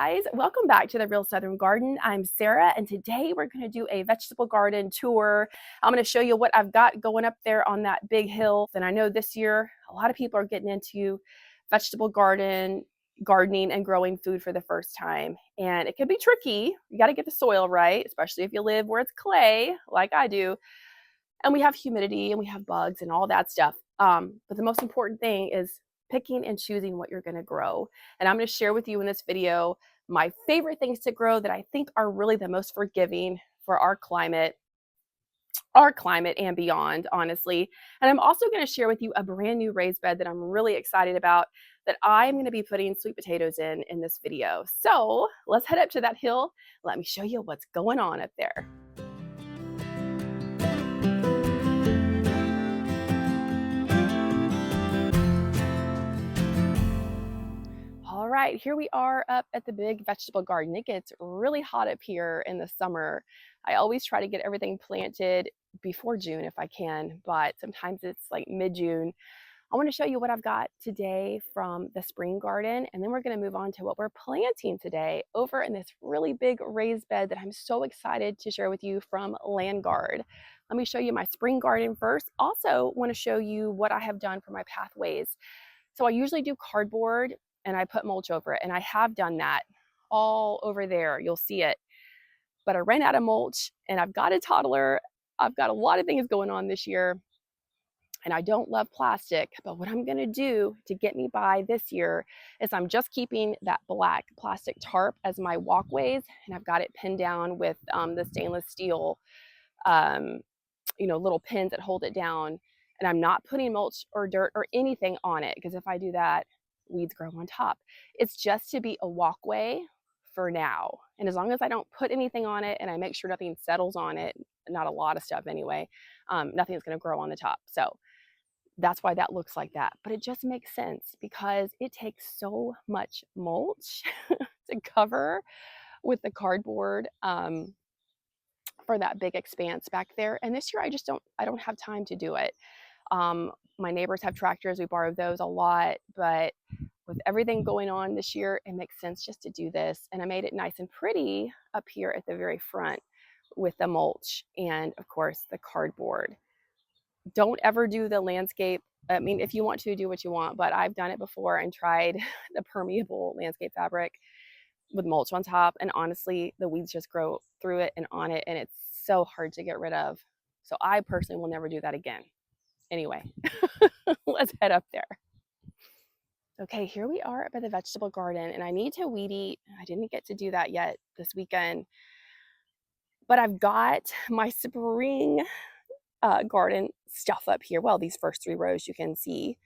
guys, welcome back to the Real Southern Garden. I'm Sarah, and today we're going to do a vegetable garden tour. I'm going to show you what I've got going up there on that big hill. And I know this year a lot of people are getting into vegetable gardening and growing food for the first time, and it can be tricky. You got to get the soil right, especially if you live where it's clay like I do, and we have humidity and we have bugs and all that stuff. But the most important thing is picking and choosing what you're going to grow. And I'm going to share with you in this video my favorite things to grow that I think are really the most forgiving for our climate and beyond, honestly. And I'm also going to share with you a brand new raised bed that I'm really excited about that I'm going to be putting sweet potatoes in this video. So let's head up to that hill. Let me show you what's going on up there. All right, here we are up at the big vegetable garden. It gets really hot up here in the summer. I always try to get everything planted before June if I can, but sometimes it's like mid-June. I want to show you what I've got today from the spring garden, and then we're going to move on to what we're planting today over in this really big raised bed that I'm so excited to share with you from Landguard. Let me show you my spring garden first. Also want to show you what I have done for my pathways. So I usually do cardboard and I put mulch over it, and I have done that all over there. You'll see it. But I ran out of mulch, and I've got a toddler. I've got a lot of things going on this year, and I don't love plastic. But what I'm going to do to get me by this year is I'm just keeping that black plastic tarp as my walkways, and I've got it pinned down with the stainless steel, little pins that hold it down. And I'm not putting mulch or dirt or anything on it, because if I do that, weeds grow on top. It's just to be a walkway for now. And as long as I don't put anything on it and I make sure nothing settles on it, not a lot of stuff anyway, nothing's going to grow on the top. So that's why that looks like that. But it just makes sense because it takes so much mulch to cover with the cardboard for that big expanse back there. And this year I don't have time to do it. My neighbors have tractors. We borrowed those a lot, but with everything going on this year, it makes sense just to do this. And I made it nice and pretty up here at the very front with the mulch and, of course, the cardboard. Don't ever do the landscape. I mean, if you want to, do what you want, but I've done it before and tried the permeable landscape fabric with mulch on top, and honestly, the weeds just grow through it and on it, and it's so hard to get rid of. So I personally will never do that again. Anyway, let's head up there. Okay, here we are up at the vegetable garden, and I need to weed eat. I didn't get to do that yet this weekend, but I've got my spring garden stuff up here. Well, these first 3 rows you can see.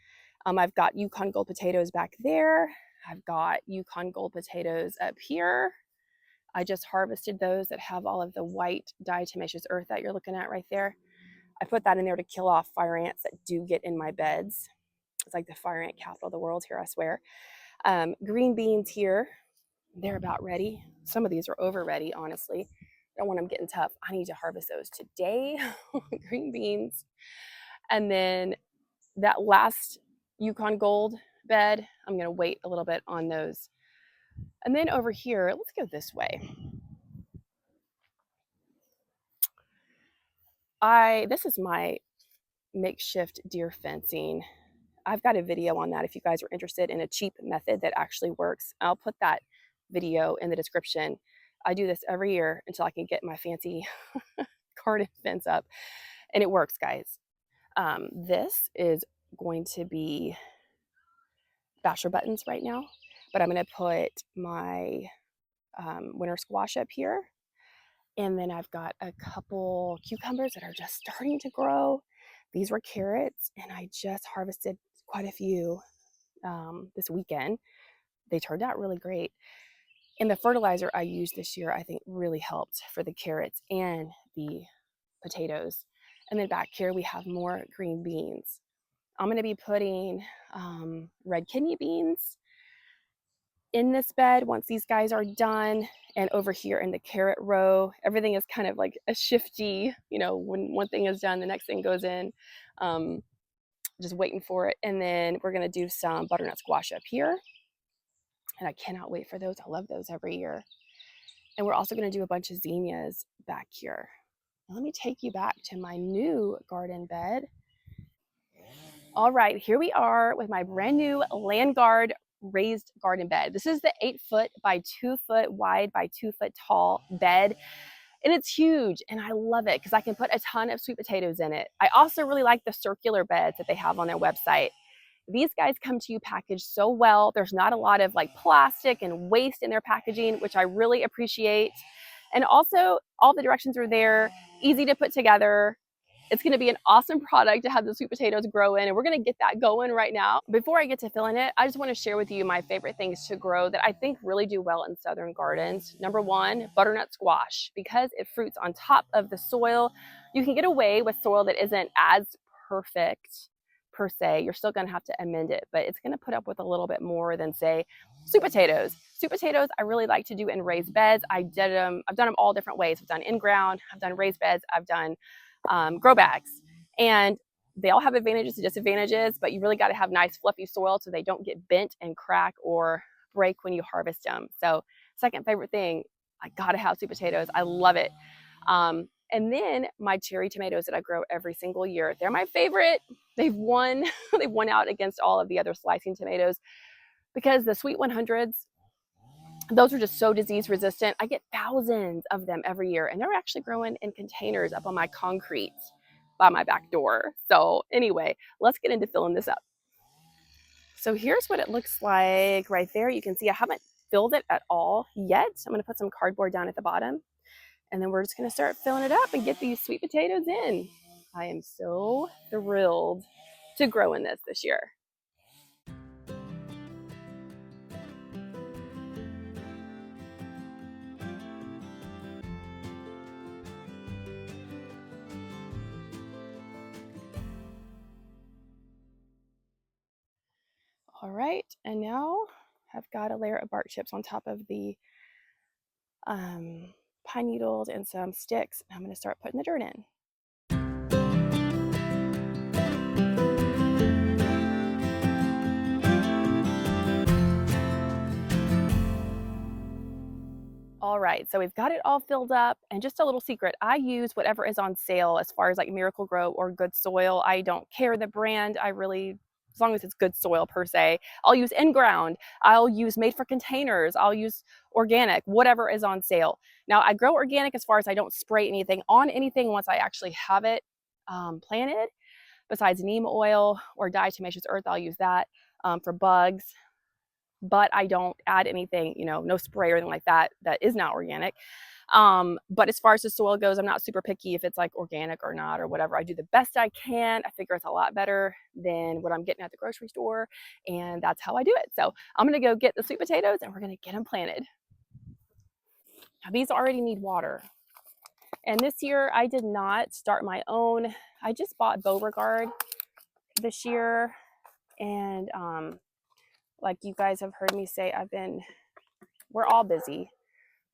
I've got Yukon Gold potatoes back there. I've got Yukon Gold potatoes up here. I just harvested those that have all of the white diatomaceous earth that you're looking at right there. I put that in there to kill off fire ants that do get in my beds. It's like the fire ant capital of the world here, I swear. Green beans here, they're about ready. Some of these are over ready, honestly. I don't want them getting tough. I need to harvest those today. Green beans. And then that last Yukon Gold bed, I'm going to wait a little bit on those. And then over here, let's go this way. This is my makeshift deer fencing. I've got a video on that if you guys are interested in a cheap method that actually works. I'll put that video in the description. I do this every year until I can get my fancy garden fence up, and it works, guys. This is going to be bachelor buttons right now, but I'm going to put my winter squash up here. And then I've got a couple cucumbers that are just starting to grow. These were carrots, and I just harvested quite a few this weekend. They turned out really great. And the fertilizer I used this year, I think really helped for the carrots and the potatoes. And then back here, we have more green beans. I'm going to be putting red kidney beans in this bed once these guys are done. And over here in the carrot row, everything is kind of like a shifty, when one thing is done, the next thing goes in. Just waiting for it. And then we're going to do some butternut squash up here. and I cannot wait for those. I love those every year. And we're also going to do a bunch of zinnias back here. Let me take you back to my new garden bed. All right, here we are with my brand new Landguard raised garden bed. This is the 8-foot by 2-foot wide by 2-foot tall bed. And it's huge, and I love it because I can put a ton of sweet potatoes in it. I also really like the circular beds that they have on their website. These guys come to you packaged so well. There's not a lot of like plastic and waste in their packaging, which I really appreciate. And also, all the directions are there, easy to put together. It's going to be an awesome product to have the sweet potatoes grow in, and we're going to get that going right now. Before I get to filling it, I just want to share with you my favorite things to grow that I think really do well in southern gardens. Number one, butternut squash. Because it fruits on top of the soil, you can get away with soil that isn't as perfect per se. You're still going to have to amend it, but it's going to put up with a little bit more than, say, sweet potatoes. Sweet potatoes I really like to do in raised beds. I've done them all different ways. I've done in ground, I've done raised beds, I've done grow bags, and they all have advantages and disadvantages, but you really got to have nice fluffy soil so they don't get bent and crack or break when you harvest them. So second favorite thing, I gotta have sweet potatoes. I love it. And then my cherry tomatoes that I grow every single year, they're my favorite. They've won they've won out against all of the other slicing tomatoes because the sweet 100s, those are just so disease resistant. I get thousands of them every year, and they're actually growing in containers up on my concrete by my back door. So anyway, let's get into filling this up. So here's what it looks like right there. You can see I haven't filled it at all yet. I'm going to put some cardboard down at the bottom, and then we're just going to start filling it up and get these sweet potatoes in. I am so thrilled to grow in this year. All right, and now I've got a layer of bark chips on top of the pine needles and some sticks. I'm going to start putting the dirt in. All right, so we've got it all filled up, and just a little secret, I use whatever is on sale as far as like Miracle-Gro or Good Soil. I don't care the brand. As long as it's good soil per se. I'll use in-ground. I'll use made for containers. I'll use organic, whatever is on sale. Now, I grow organic as far as I don't spray anything on anything once I actually have it planted. Besides neem oil or diatomaceous earth, I'll use that for bugs. But I don't add anything, no spray or anything like that is not organic. But as far as the soil goes, I'm not super picky if it's like organic or not or whatever. I do the best I can. I figure it's a lot better than what I'm getting at the grocery store, and that's how I do it. So I'm gonna go get the sweet potatoes and we're gonna get them planted. Now these already need water. And this year I did not start my own. I just bought Beauregard this year, and like you guys have heard me say, we're all busy,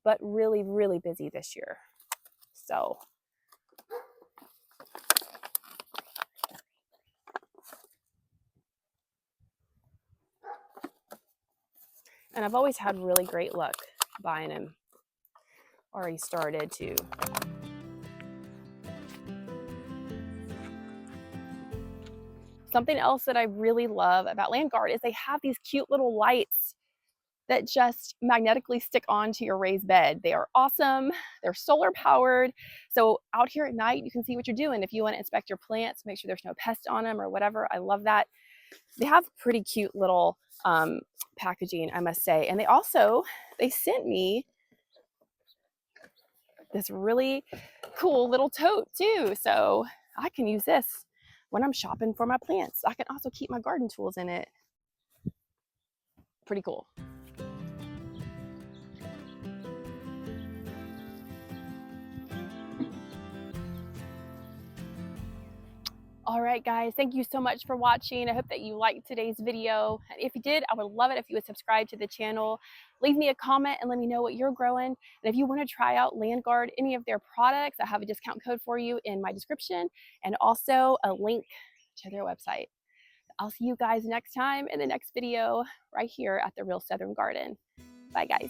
but really, really busy this year. So and I've always had really great luck buying them. Already started to. Something else that I really love about Landguard is they have these cute little lights that just magnetically stick onto your raised bed. They are awesome. They're solar powered. So out here at night, you can see what you're doing. If you want to inspect your plants, make sure there's no pests on them or whatever. I love that. They have pretty cute little packaging, I must say. And they sent me this really cool little tote too. So I can use this when I'm shopping for my plants. I can also keep my garden tools in it. Pretty cool. All right, guys, thank you so much for watching. I hope that you liked today's video. And if you did, I would love it if you would subscribe to the channel. Leave me a comment and let me know what you're growing. And if you want to try out Landguard, any of their products, I have a discount code for you in my description and also a link to their website. I'll see you guys next time in the next video right here at the Real Southern Garden. Bye, guys.